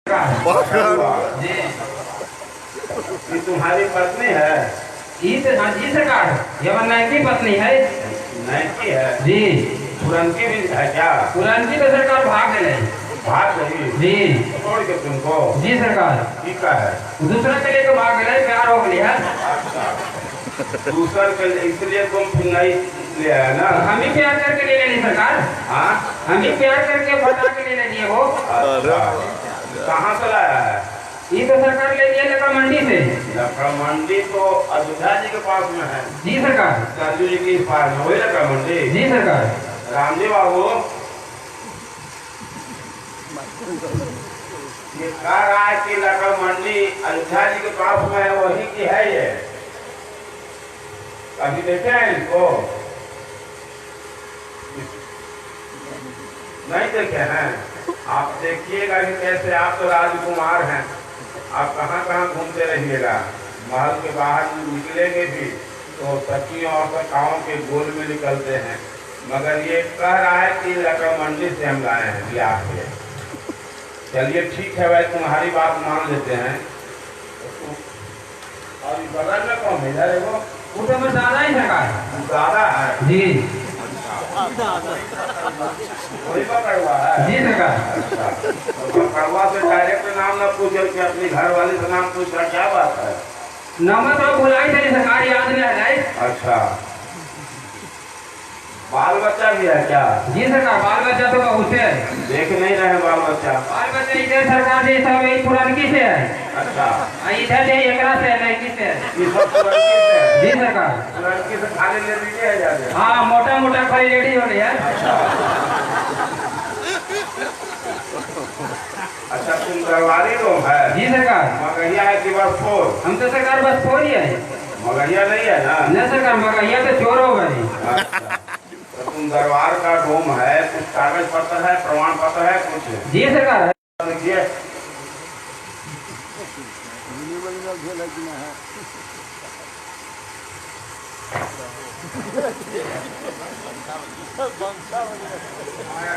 जी ये तुम्हारी पत्नी है? हाँ जी सरकार, ये नई की पत्नी है। नैकी है जी। पुरनकी भी है क्या? पुरानी तो सरकार भाग गए। भाग गई जी छोड़ के तुमको? जी सरकार, ठीक है दूसरा के लिए भाग गए, प्यार हो गया है। अच्छा दूसर के इसलिए तुम फिर नहीं ले आया ना? हम ही प्यार करके ले लेनी सरकार। हाँ हम ही प्यार करके फटा के ले लेनी वो। अच्छा कहाँ से लाया है? ये तो सरकार ले लिया लकड़ा मंडी से। लकड़ा मंडी तो अयोध्या जी के पास में है। जी सरकार। सरजू जी के पास में वही लकड़ा मंडी? जी सरकार। राम जी बाबू ये कह रहा है कि लकड़ा मंडी अयोध्या जी के पास में है, वही की है ये? कभी देखे हैं इनको? नहीं देखे हैं? आप देखिएगा कि कैसे, आप तो राजकुमार हैं, आप कहाँ कहाँ घूमते रहिएगा। महल के बाहर निकलेंगे भी तो सखियों और सखाओं के गोल में निकलते हैं, मगर ये कह रहा है कि लकड़ा मंडी से हम लाए हैं ब्याह के। चलिए ठीक है भाई, तुम्हारी बात मान लेते हैं। और बगल में कौन है यार? वो तो मेरे दादा ही सरकार। दादा है? जी वही पकड़वा है? जी सरकार। अच्छा तो पकड़वा से डायरेक्ट नाम न पूछ के अपनी घर वाली से नाम पूछ रहा, क्या बात है? नंबर तो भुलाई थे सरकार, याद नहीं आ जाए। अच्छा बाल बच्चा भी है क्या? जी सरकार, बाल बच्चा तो बहुत है। देख नहीं रहे बाल बच्चा? बाल बच्चा इधर सरकार जी सब यही पुरानकी से है। अच्छा इधर से एकरा से लड़की से है। ये सब पुरनकी से है? जी सरकार। लड़की से खाली ले लीजिए है जाके? हाँ, मोटा मोटा खाली रेडी हो रही है। अच्छा तुम दरबारी लोग है? जी सरकार। मगहिया है कि बस फोर? हम तो सरकार बस फोर ही है। मगहिया नहीं है ना? नहीं सरकार, मगैया तो चोर हो गई। अच्छा तो तुम दरबार का डोम है, कुछ कागज पत्र है, प्रमाण पत्र है कुछ? जी सरकार। देखिए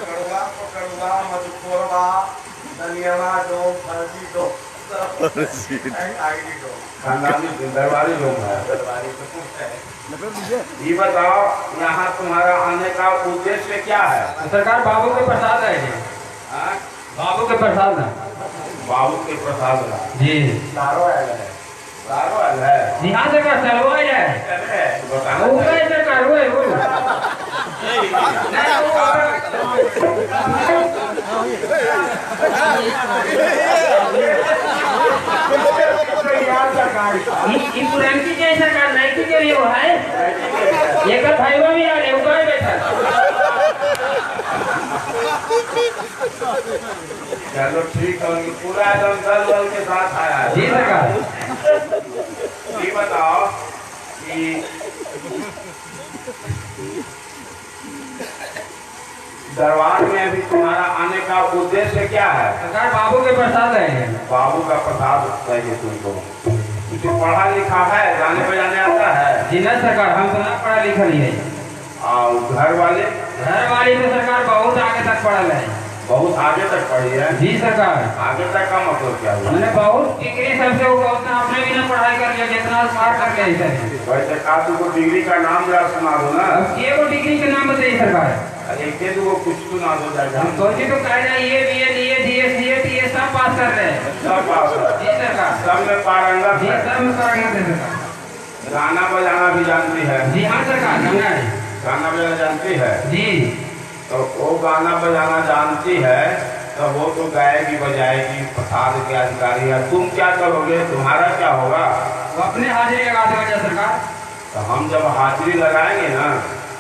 कड़वा पकड़वा मधुकोरवा दनियावा दो फर्जी दो खानदानी दरबारी लोग है। ये बताओ यहाँ तुम्हारा आने का उद्देश्य क्या है? सरकार बाबू के प्रसाद है ये। हाँ? बाबू के प्रसाद है। बाबू के प्रसाद का जी लारो आयल है? लारो आयल है? जी हाँ सरकार, चलवा है। बताना वो है सरकार, वो है वो। ये पुरानी के सरकार नहीं की जो ये है, ये का भाईवा भी आ रहे ऊपर बैठा। चलो ठीक है, पूरा एकदम दल बल के साथ आया है। जी सरकार। ये बताओ कि दरबार में अभी तुम्हारा आने का उद्देश्य क्या है? सरकार बाबू के प्रसाद है। बाबू का प्रसाद चाहिए तुमको? तुम पढ़ा लिखा है, गाने बजाने आता है? जी नहीं सरकार, हम तो ना पढ़ा लिखा नहीं है। और घर वाले? घर वाली तो सरकार बहुत आगे तक पढ़ल है। बहुत आगे तक पढ़ी है? जी सरकार। आगे तक का मतलब क्या हुआ? मैंने बहुत डिग्री सबसे उतना अपने भी ना पढ़ाई कर लिया, जितना पार कर लिया है। वैसे का तुमको डिग्री का नाम जरा सुना दो ना। अब ये वो डिग्री के नाम बताइए सरकार। अरे के तुमको कुछ सुना दो जाएगा। हम सोचे तो कह रहे ये B A D A D S C A T A सब पास कर रहे हैं। सब पास है? जी सरकार। सब में पारंगत जी है? सब में पारंगत है सरकार। गाना बजाना भी जानती है? जी हाँ सरकार, गंगा है। गाना बजाना जानती है? जी तो वो गाना बजाना जानती है तो वो तो गाएगी बजाएगी, प्रसाद के अधिकारी है। तुम क्या करोगे? तुम्हारा क्या होगा? वो अपने हाजिरी लगा देगा सरकार। तो हम जब हाजिरी लगाएंगे ना,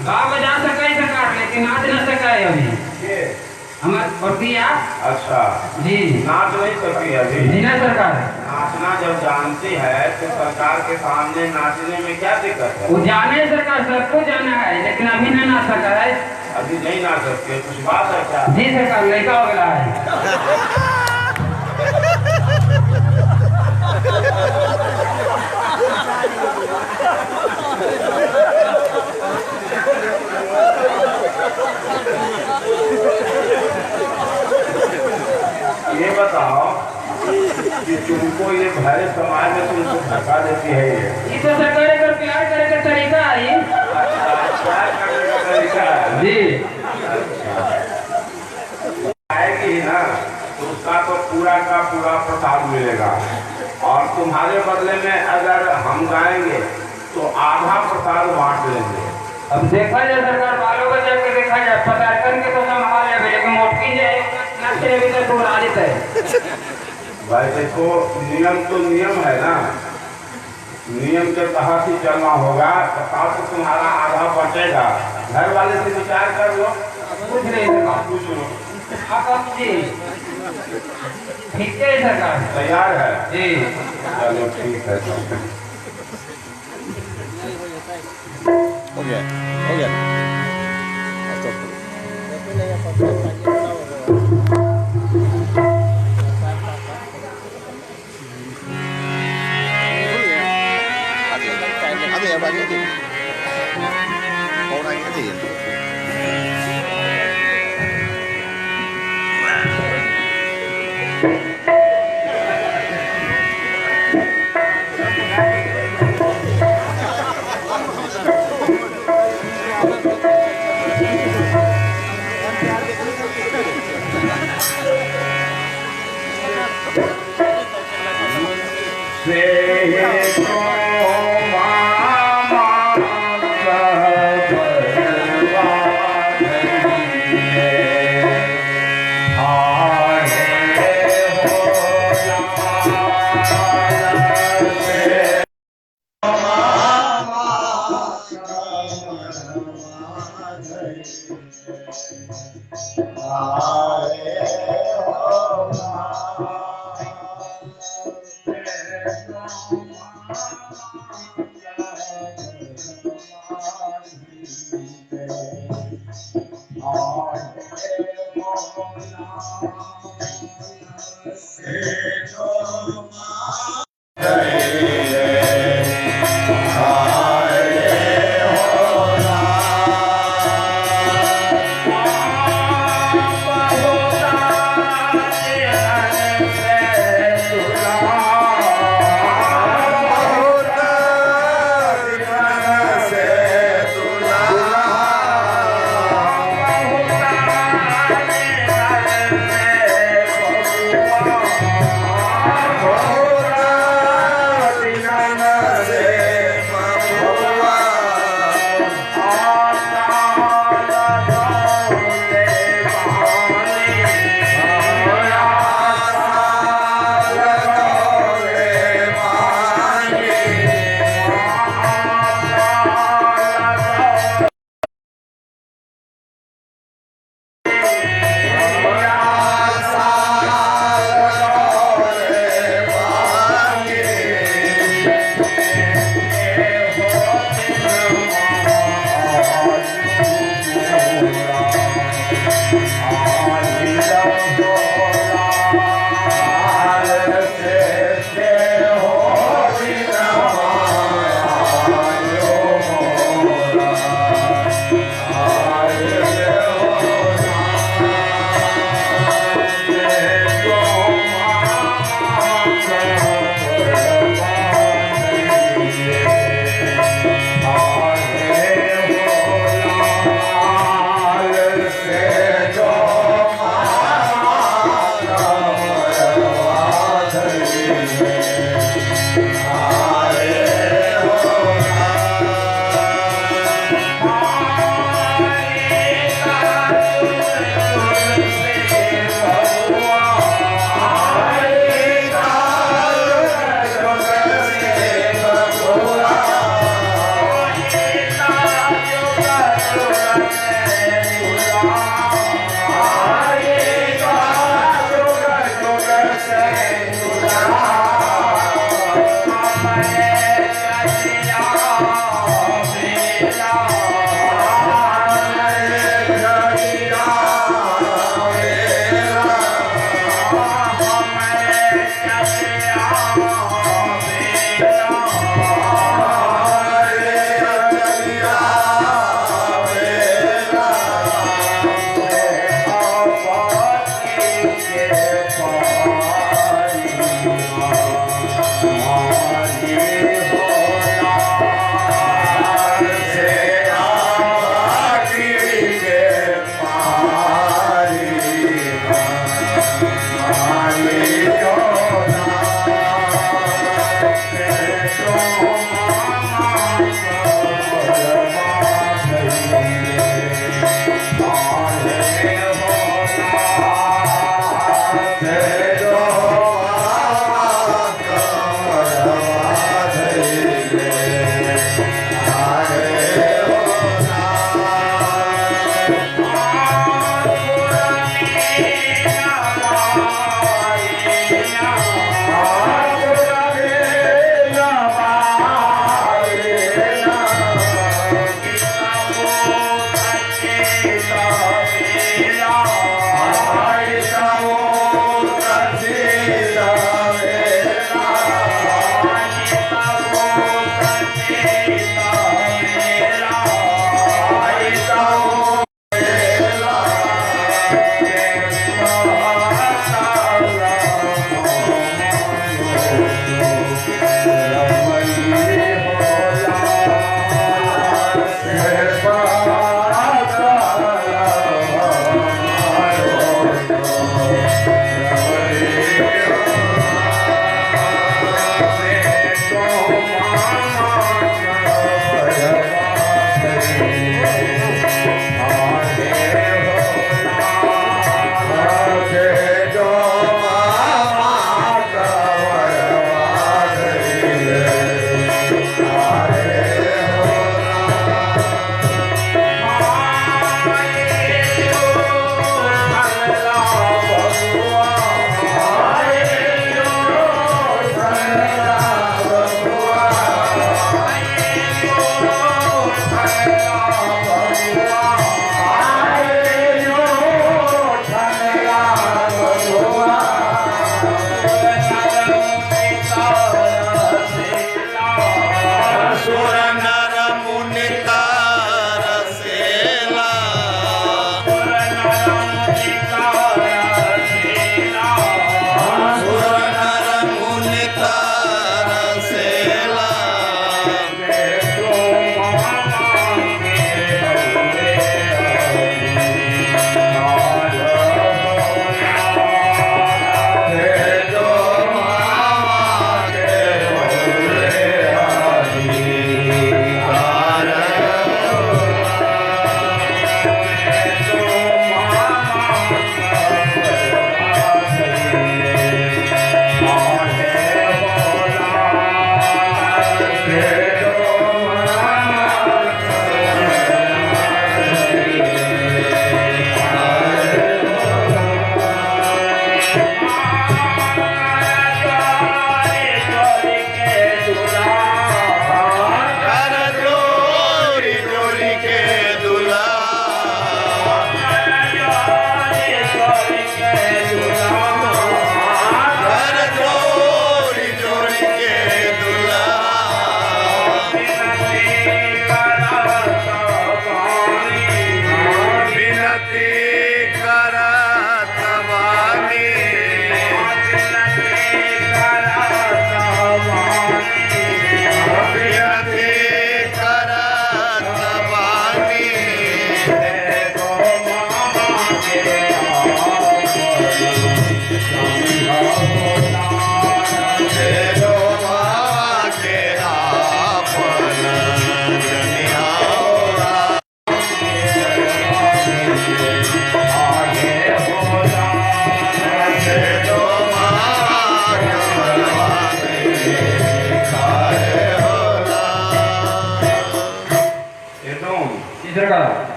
गा बजा सका है सरकार, लेकिन नाच न सका है अभी। ये हमारे प्रक्रिया। अच्छा जी नाच नहीं सकती है अभी? जी ना सरकार। नाचना जब जानती है तो सरकार के सामने नाचने में क्या दिक्कत है? वो जाने सरकार, सबको जाना है, लेकिन अभी नहीं नाच सका है। अभी नहीं नाच सकते? कुछ बात है क्या? जी सरकार, लड़का हो गया है। ये बताओ कि तुमको ये भले समाज में तुमको धक्का देती है ये तो सरकार अगर प्यार करे का तरीका है ये। प्यार करने का तरीका है जी आएगी ही ना, तो उसका तो पूरा का पूरा प्रसाद मिलेगा। और तुम्हारे बदले में अगर हम गाएंगे तो आधा प्रसाद बांट लेंगे। अब देखा जाए सरकार बालों का जाके देखा जाए पता करके तो संभाल ले, लेकिन मोटकी जाए नक्शे अभी तक घुरा देता है। भाई देखो नियम तो नियम है ना, नियम के तहत ही चलना होगा। प्रसाद तो तुम्हारा आधा बचेगा, घर वाले से विचार कर लो। कुछ नहीं सरकार। पूछ लो। आप जी ठीक है सरकार। तैयार है जी चलो ठीक है। हो गया हो गया ada ya banyak tuh orang ada ya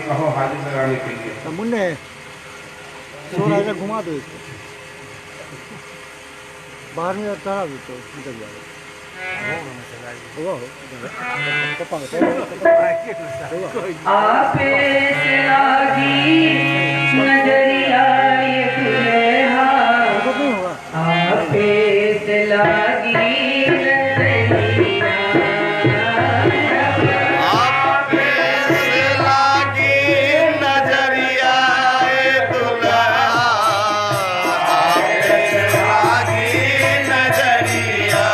कहो हाजिर लगाने के लिए। तो मुन्ने सो राजा घुमा दो इसको बाहर में चढ़ा दो तो निकल जाएगा आपे लागी नजरिया ये दुल्हा आपे लागी नजरिया आपे लागी नजरिया ए दुल्हा आपे लागी नजरिया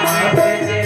आपे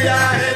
चाहे